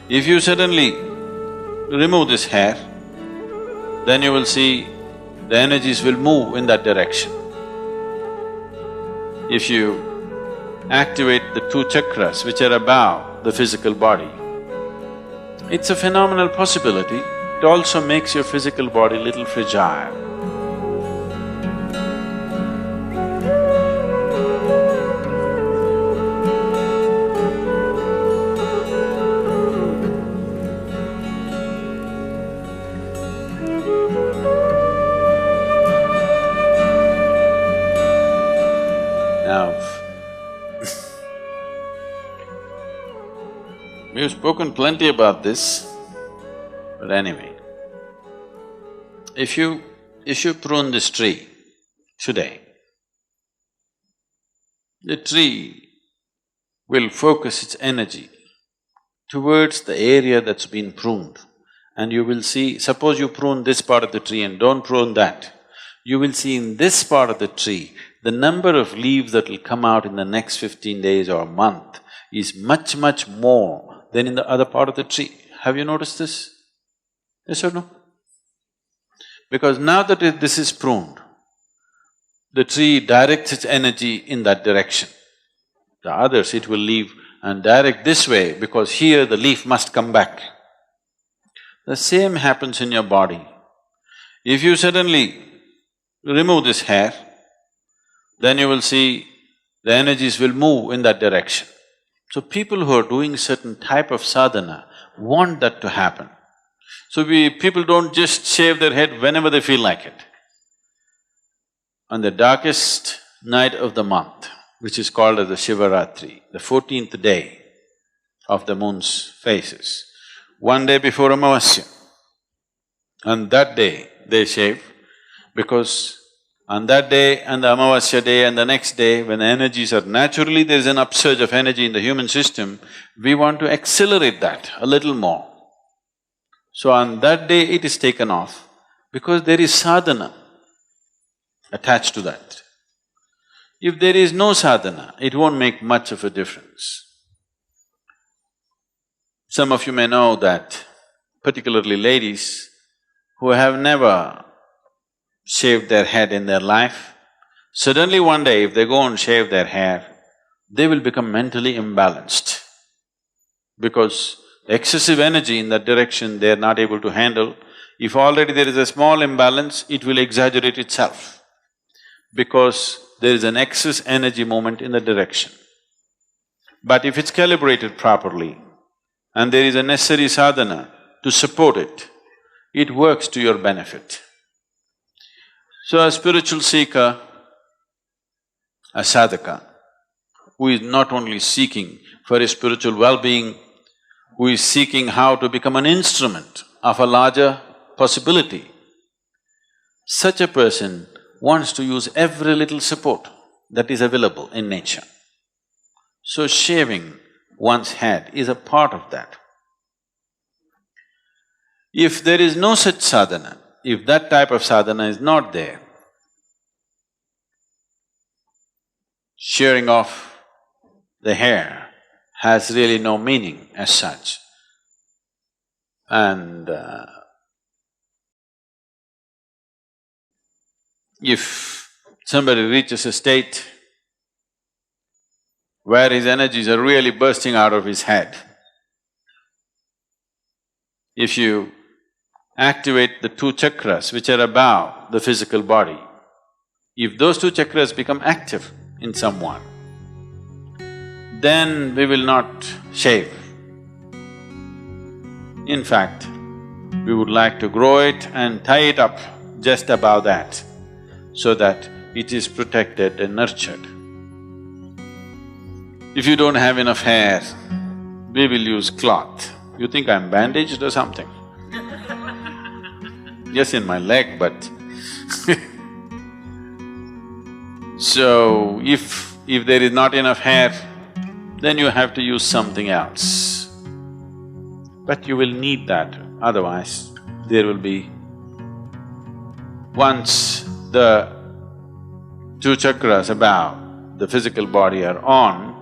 If you suddenly remove this hair, then you will see the energies will move in that direction. If you activate the two chakras which are above the physical body, it's a phenomenal possibility. It also makes your physical body little fragile. We've spoken plenty about this, but anyway, if you prune this tree today, the tree will focus its energy towards the area that's been pruned, and you will see, suppose you prune this part of the tree and don't prune that, you will see in this part of the tree, the number of leaves that will come out in the next 15 days or a month is much, much more than in the other part of the tree. Have you noticed this? Yes or no? Because now that this is pruned, the tree directs its energy in that direction. The others it will leave and direct this way because here the leaf must come back. The same happens in your body. If you suddenly remove this hair, then you will see the energies will move in that direction. So people who are doing certain type of sadhana want that to happen. So people don't just shave their head whenever they feel like it. On the darkest night of the month, which is called as the Shivaratri, the 14th day of the moon's phases, one day before Amavasya, on that day they shave because on that day and the Amavasya day and the next day, when the energies are… naturally there's an upsurge of energy in the human system, we want to accelerate that a little more. So on that day it is taken off because there is sadhana attached to that. If there is no sadhana, it won't make much of a difference. Some of you may know that, particularly ladies who have never shaved their head in their life, suddenly one day if they go and shave their hair, they will become mentally imbalanced because excessive energy in that direction they are not able to handle. If already there is a small imbalance, it will exaggerate itself because there is an excess energy movement in the direction. But if it's calibrated properly and there is a necessary sadhana to support it, it works to your benefit. So a spiritual seeker, a sadhaka, who is not only seeking for his spiritual well-being, who is seeking how to become an instrument of a larger possibility, such a person wants to use every little support that is available in nature. So shaving one's head is a part of that. If there is no such sadhana, if that type of sadhana is not there, shearing off the hair has really no meaning as such. And if somebody reaches a state where his energies are really bursting out of his head, if you activate the two chakras which are above the physical body, if those two chakras become active in someone, then we will not shave. In fact, we would like to grow it and tie it up just above that so that it is protected and nurtured. If you don't have enough hair, we will use cloth. You think I'm bandaged or something? Yes, in my leg, but so, if there is not enough hair, then you have to use something else. But you will need that, otherwise there will be… once the two chakras above the physical body are on,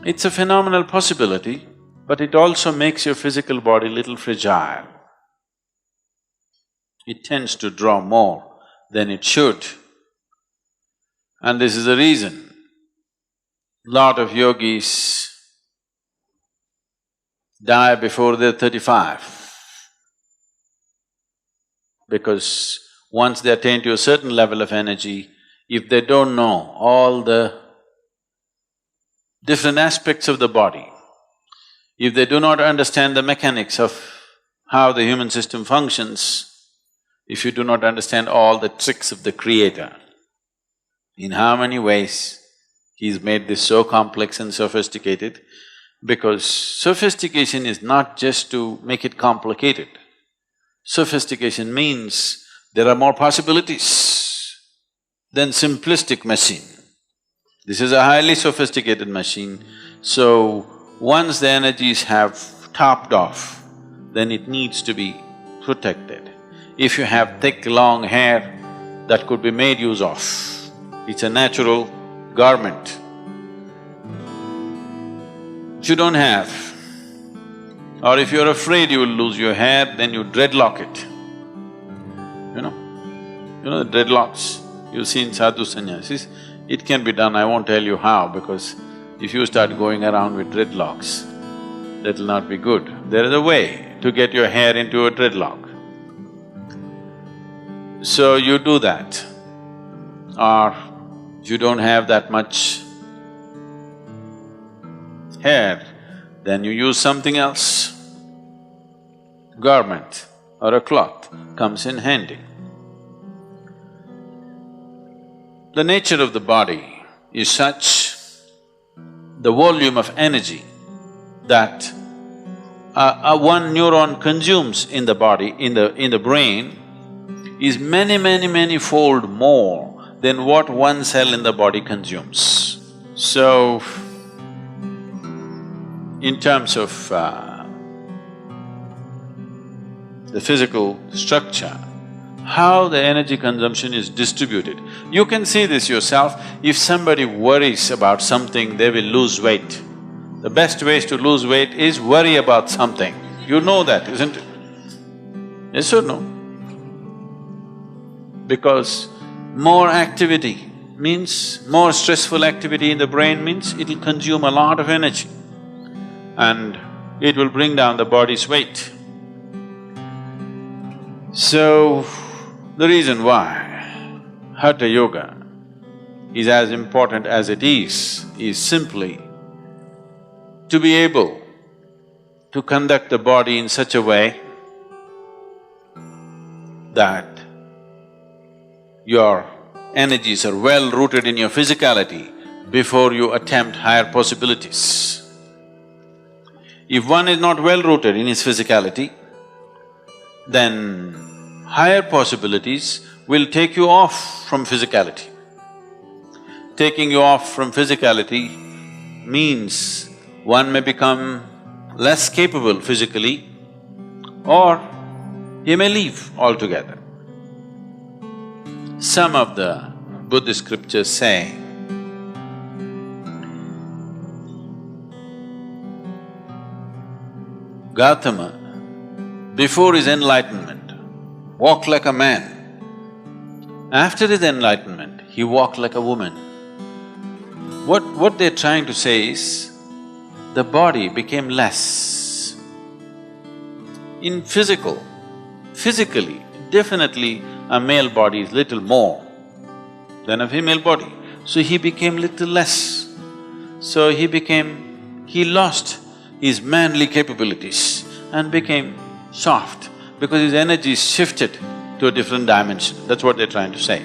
it's a phenomenal possibility but it also makes your physical body little fragile. It tends to draw more than it should. And this is the reason lot of yogis die before they're 35. Because once they attain to a certain level of energy, if they don't know all the different aspects of the body, if they do not understand the mechanics of how the human system functions, if you do not understand all the tricks of the Creator, in how many ways He's made this so complex and sophisticated, because sophistication is not just to make it complicated. Sophistication means there are more possibilities than simplistic machine. This is a highly sophisticated machine, so once the energies have topped off, then it needs to be protected. If you have thick, long hair, that could be made use of. It's a natural garment. If you don't have, or if you're afraid you will lose your hair, then you dreadlock it. You know the dreadlocks you see in sadhu sannyasis, it can be done, I won't tell you how, because if you start going around with dreadlocks, that'll not be good. There is a way to get your hair into a dreadlock. So you do that. Or if you don't have that much hair, then you use something else. Garment or a cloth comes in handy. The nature of the body is such, the volume of energy that one neuron consumes in the body, in the brain, is many fold more than what one cell in the body consumes. So, in terms of the physical structure, how the energy consumption is distributed. You can see this yourself. If somebody worries about something, they will lose weight. The best ways to lose weight is worry about something. You know that, isn't it? Yes or no? Because more activity means, more stressful activity in the brain means it'll consume a lot of energy and it will bring down the body's weight. So, the reason why Hatha Yoga is as important as it is simply to be able to conduct the body in such a way that your energies are well rooted in your physicality before you attempt higher possibilities. If one is not well rooted in his physicality, then higher possibilities will take you off from physicality. Taking you off from physicality means one may become less capable physically or he may leave altogether. Some of the Buddhist scriptures say, Gautama, before his enlightenment, walked like a man. After his enlightenment, he walked like a woman. What they're trying to say is, the body became less. In physically, definitely a male body is little more than a female body. So he became little less. So he lost his manly capabilities and became soft because his energy shifted to a different dimension. That's what they're trying to say.